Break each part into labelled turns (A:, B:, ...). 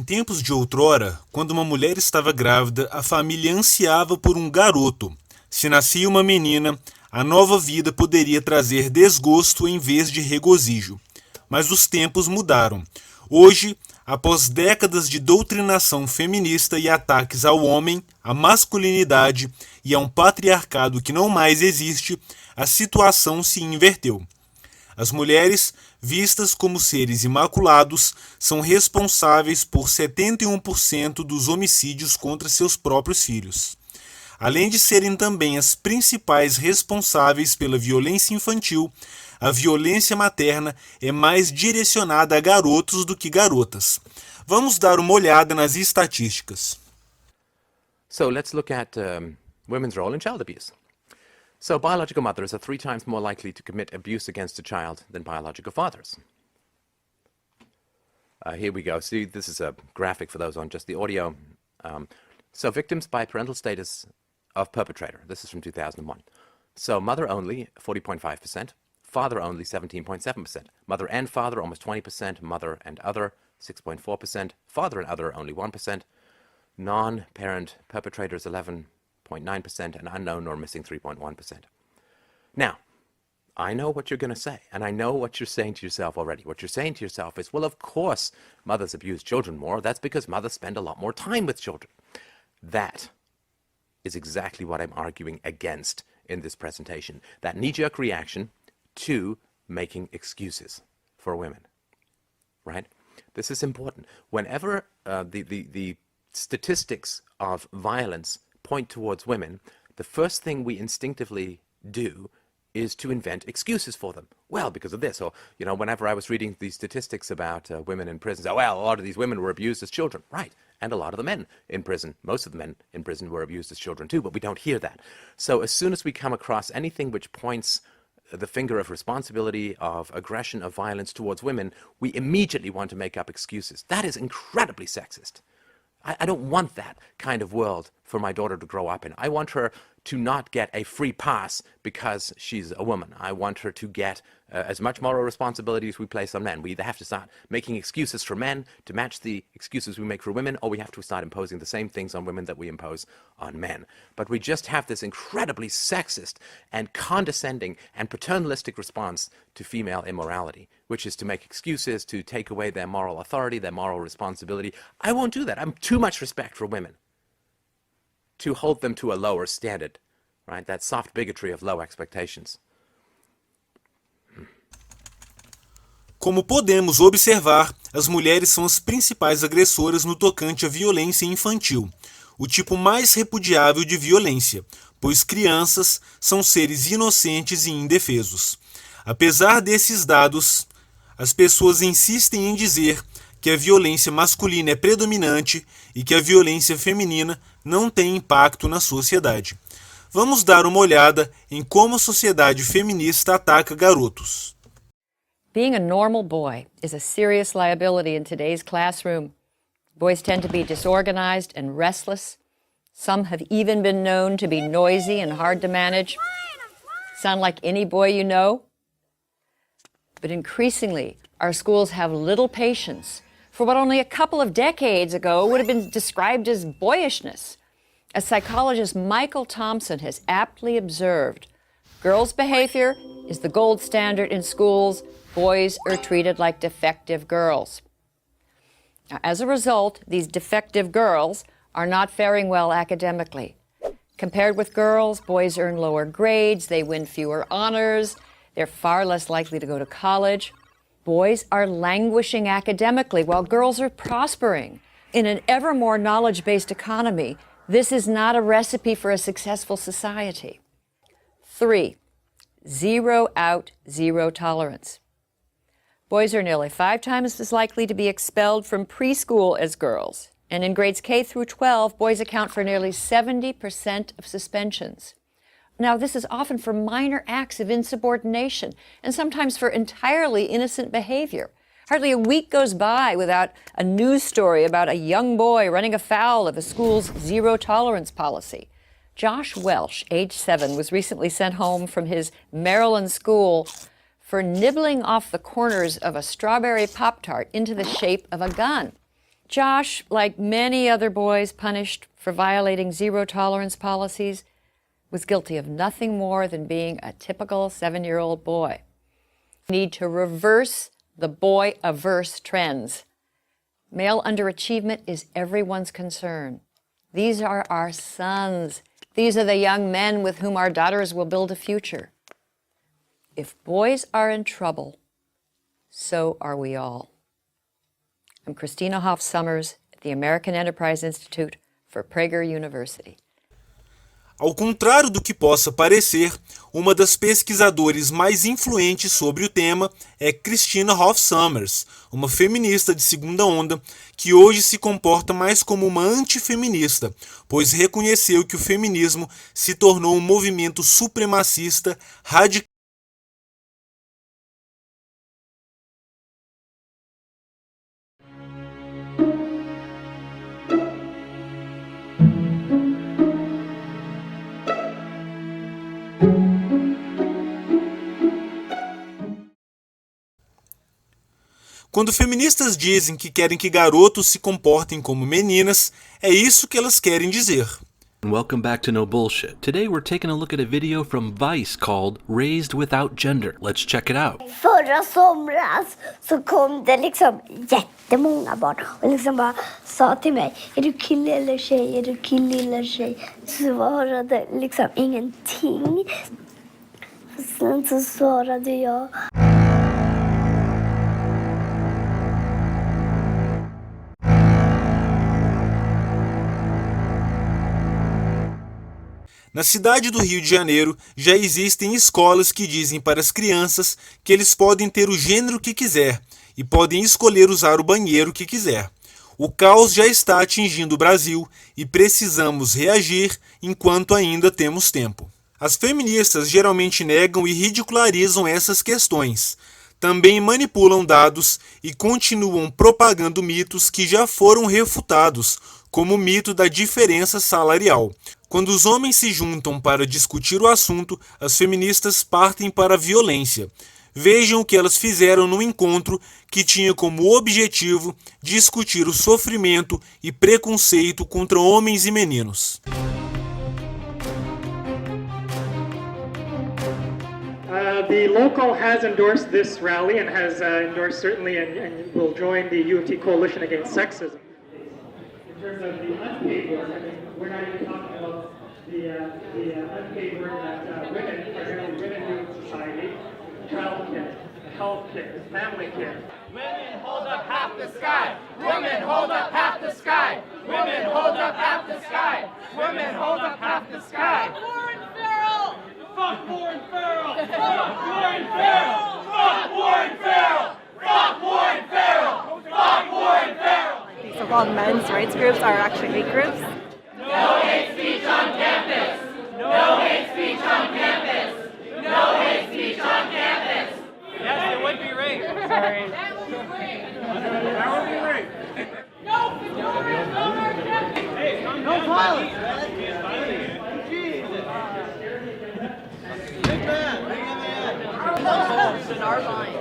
A: tempos de outrora, quando uma mulher estava grávida, a família ansiava por um garoto. Se nascia uma menina, a nova vida poderia trazer desgosto em vez de regozijo. Mas os tempos mudaram. Hoje, após décadas de doutrinação feminista e ataques ao homem, à masculinidade e a um patriarcado que não mais existe, a situação se inverteu. As mulheres, vistas como seres imaculados, são responsáveis por 71% dos homicídios contra seus próprios filhos. Além de serem também as principais responsáveis pela violência infantil, a violência materna é mais direcionada a garotos do que garotas. Vamos dar uma olhada nas estatísticas.
B: So let's look at women's role in child abuse. So biological mothers are 3 times more likely to commit abuse against a child than biological fathers. Here we go. See, this is a graphic for those on just the audio. So victims by parental status of perpetrator. This is from 2001. So mother only, 40.5%. Father only, 17.7%. Mother and father, almost 20%. Mother and other, 6.4%. Father and other, only 1%. Non-parent perpetrators, 11.9%. And unknown or missing, 3.1%. Now, I know what you're going to say, and I know what you're saying to yourself already. What you're saying to yourself is, well, of course mothers abuse children more. That's because mothers spend a lot more time with children. That is exactly what I'm arguing against in this presentation. That knee-jerk reaction to making excuses for women, right? This is important. Whenever the statistics of violence point towards women, the first thing we instinctively do is to invent excuses for them. Well, because of this, or, you know, whenever I was reading the statistics about women in prison, so, well, a lot of these women were abused as children. Right. And a lot of the men in prison, most of the men in prison were abused as children too, but we don't hear that. So as soon as we come across anything which points the finger of responsibility, of aggression, of violence towards women, we immediately want to make up excuses. That is incredibly sexist. I don't want that kind of world for my daughter to grow up in. I want her to not get a free pass because she's a woman. I want her to get as much moral responsibility as we place on men. We either have to start making excuses for men to match the excuses we make for women, or we have to start imposing the same things on women that we impose on men. But we just have this incredibly sexist and condescending and paternalistic response to female immorality, which is to make excuses, to take away their moral authority, their moral responsibility. I won't do that. I'm too much respect for women to hold them to a lower standard, right? That soft bigotry of low expectations.
A: Como podemos observar, as mulheres são as principais agressoras no tocante à violência infantil, o tipo mais repudiável de violência, pois crianças são seres inocentes e indefesos. Apesar desses dados, as pessoas insistem em dizer que a violência masculina é predominante e que a violência feminina não tem impacto na sociedade. Vamos dar uma olhada em como a sociedade feminista ataca garotos.
C: Being a normal boy is a serious liability in today's classroom. Boys tend to be disorganized and restless. Some have even been known to be noisy and hard to manage. Sound like any boy you know? But increasingly, our schools have little patience for what only a couple of decades ago would have been described as boyishness. As psychologist Michael Thompson has aptly observed, girls' behavior is the gold standard in schools. Boys are treated like defective girls. Now, as a result, these defective girls are not faring well academically. Compared with girls, boys earn lower grades, they win fewer honors, they're far less likely to go to college. Boys are languishing academically while girls are prospering. In an ever more knowledge-based economy, this is not a recipe for a successful society. 3, zero out, zero tolerance. Boys are nearly 5 times as likely to be expelled from preschool as girls. And in grades K through 12, boys account for nearly 70% of suspensions. Now, this is often for minor acts of insubordination and sometimes for entirely innocent behavior. Hardly a week goes by without a news story about a young boy running afoul of a school's zero-tolerance policy. Josh Welsh, age 7, was recently sent home from his Maryland school for nibbling off the corners of a strawberry Pop-Tart into the shape of a gun. Josh, like many other boys punished for violating zero-tolerance policies, was guilty of nothing more than being a typical 7-year-old boy. We need to reverse the boy-averse trends. Male underachievement is everyone's concern. These are our sons. These are the young men with whom our daughters will build a future. If boys are in trouble, so are we all. I'm Christina Hoff Sommers at the American Enterprise Institute for Prager University.
A: Ao contrário do que possa parecer, uma das pesquisadoras mais influentes sobre o tema é Christina Hoff Sommers, uma feminista de segunda onda que hoje se comporta mais como uma antifeminista, pois reconheceu que o feminismo se tornou um movimento supremacista radical. Quando feministas dizem que querem que garotos se comportem como meninas, é isso que elas querem dizer.
D: Welcome back to No Bullshit. Today we're taking a look at a video from Vice called Raised Without Gender. Let's check it out.
E: Förra somras så kom det liksom jättemånga barn och liksom bara sa till mig, är du kille eller tjej, är du kille eller tjej? Så svarade liksom ingenting. Sen så svarade jag.
A: Na cidade do Rio de Janeiro, já existem escolas que dizem para as crianças que eles podem ter o gênero que quiser e podem escolher usar o banheiro que quiser. O caos já está atingindo o Brasil e precisamos reagir enquanto ainda temos tempo. As feministas geralmente negam e ridicularizam essas questões. Também manipulam dados e continuam propagando mitos que já foram refutados, como o mito da diferença salarial. Quando os homens se juntam para discutir o assunto, as feministas partem para a violência. Vejam o que elas fizeram no encontro que tinha como objetivo discutir o sofrimento e preconceito contra homens e meninos.
F: The local has endorsed this rally and has endorsed certainly and will join the U of T coalition against sexism. In terms of the unpaid work, I mean, we're not even talking about the unpaid work that women, primarily women do in society, child care, health care, family care.
G: Women hold up half the sky. Women hold up half the sky. Women hold up half the sky. Women hold up half the sky. Warren Farrell. Fuck Warren Farrell. Fuck Warren Farrell. Fuck Warren Farrell. Fuck Warren Farrell. Fuck Warren Farrell.
H: These so-called men's rights groups are actually hate groups.
G: No hate speech on campus. No hate speech on campus. No hate speech on campus. Yes, it would be rape. Sorry. That would be rape. That would be rape. No rape on our campus. Hey, no violence. Jesus. Big man. Bring in the end. In our line.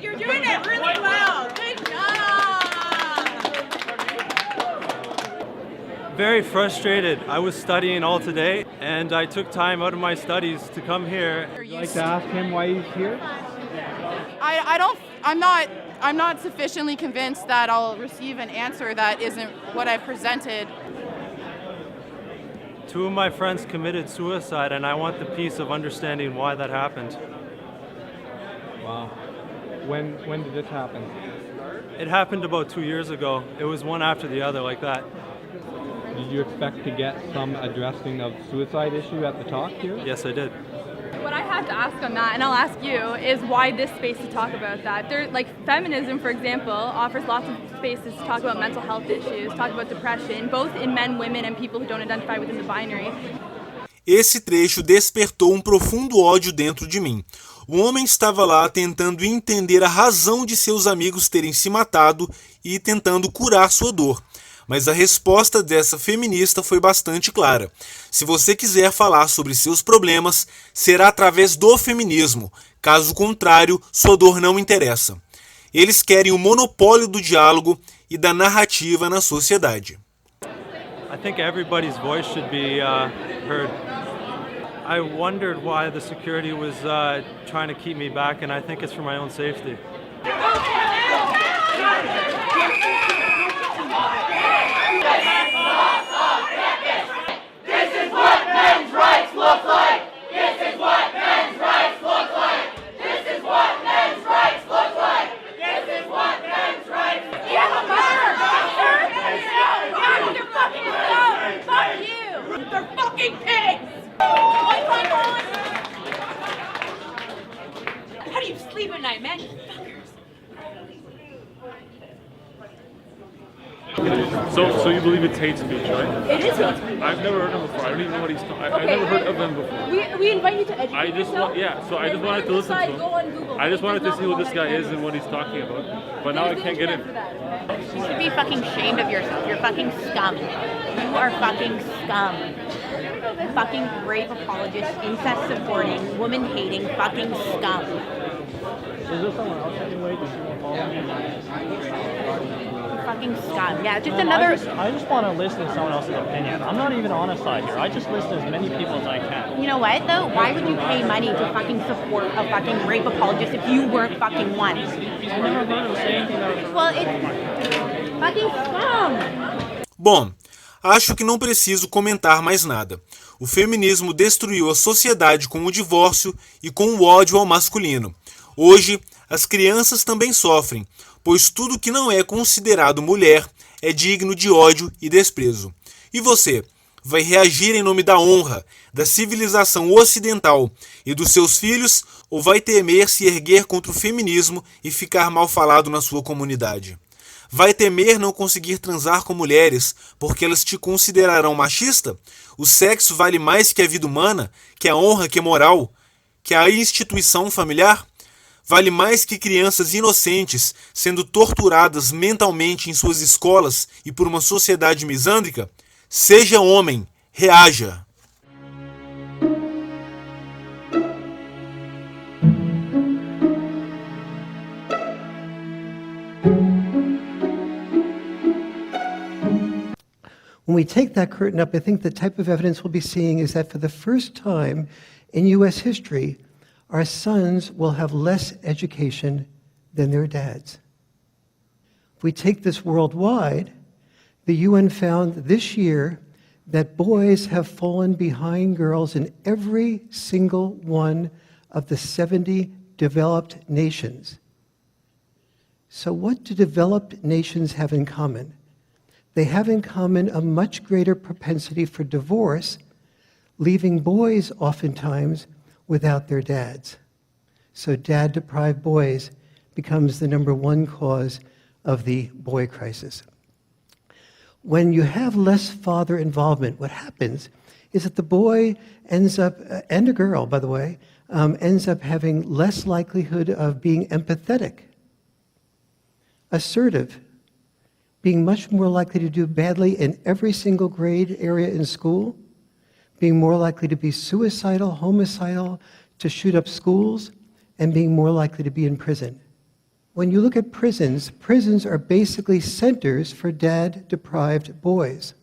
G: You're doing it really well. Good job.
I: Very frustrated. I was studying all today, and I took time out of my studies to come here.
J: Would you like to ask him why he's here?
K: I'm not sufficiently convinced that I'll receive an answer that isn't what I presented.
I: Two of my friends committed suicide, and I want the peace of understanding why that happened.
J: Wow. When did this happen?
I: It happened about 2 years ago. It was one after the other like that.
J: Did you expect to get some addressing of suicide issue at the talk here?
I: Yes, I did.
L: What I had to ask on that, and I'll ask you, is why this space to talk about that? Feminism, for example, offers lots of spaces to talk about mental health issues, talk about depression, both in men, women, and people who don't identify within the binary.
A: Esse trecho despertou um profundo ódio dentro de mim. O homem estava lá tentando entender a razão de seus amigos terem se matado e tentando curar sua dor. Mas a resposta dessa feminista foi bastante clara. Se você quiser falar sobre seus problemas, será através do feminismo. Caso contrário, sua dor não interessa. Eles querem o monopólio do diálogo e da narrativa na sociedade.
I: I think everybody's voice should be heard. I wondered why the security was trying to keep me back, and I think it's for my own safety.
G: This is what men's rights look like. This is what men's rights look like. This is what men's rights look like. This is what men's rights. You're a murderer. You're fucking scum. Fuck you. They're fucking pigs. How do you sleep at night, man? You fuckers.
M: So you believe it's hate speech, right?
G: It is hate speech.
M: I've never heard him before. I don't even know what he's talking. I've never heard of him before.
G: We invite you to educate
M: I just
G: yourself.
M: so I just wanted to listen to him.
G: Go on Google.
M: I just wanted to see who this guy is and what he's talking about. But now I can't get in.
N: You should be fucking ashamed of yourself. You're fucking scum. You are fucking scum. Fucking rape apologist, incest supporting, woman hating, fucking scum.
J: Is there someone else I can wait? Does someone follow me?
N: Fucking scum. Yeah, just another.
J: I just want to listen to someone else's opinion. I'm not even on a side here. I just listen to as many people as I can.
N: You know what though? Why would you pay money to fucking support a fucking rape apologist if you weren't fucking one?
J: I never heard him say anything that.
N: Well, it's fucking scum.
A: Bom, acho que não preciso comentar mais nada. O feminismo destruiu a sociedade com o divórcio e com o ódio ao masculino. Hoje, as crianças também sofrem, pois tudo que não é considerado mulher é digno de ódio e desprezo. E você, vai reagir em nome da honra, da civilização ocidental e dos seus filhos, ou vai temer se erguer contra o feminismo e ficar mal falado na sua comunidade? Vai temer não conseguir transar com mulheres porque elas te considerarão machista? O sexo vale mais que a vida humana, que a honra, que a moral, que a instituição familiar? Vale mais que crianças inocentes sendo torturadas mentalmente em suas escolas e por uma sociedade misândrica? Seja homem, reaja!
O: When we take that curtain up, I think the type of evidence we'll be seeing is that for the first time in U.S. history, our sons will have less education than their dads. If we take this worldwide, the UN found this year that boys have fallen behind girls in every single one of the 70 developed nations. So what do developed nations have in common? They have in common a much greater propensity for divorce, leaving boys oftentimes without their dads. So dad-deprived boys becomes the number one cause of the boy crisis. When you have less father involvement, what happens is that the boy ends up, and a girl, by the way, ends up having less likelihood of being empathetic, assertive, being much more likely to do badly in every single grade area in school, being more likely to be suicidal, homicidal, to shoot up schools, and being more likely to be in prison. When you look at prisons, prisons are basically centers for dad-deprived boys.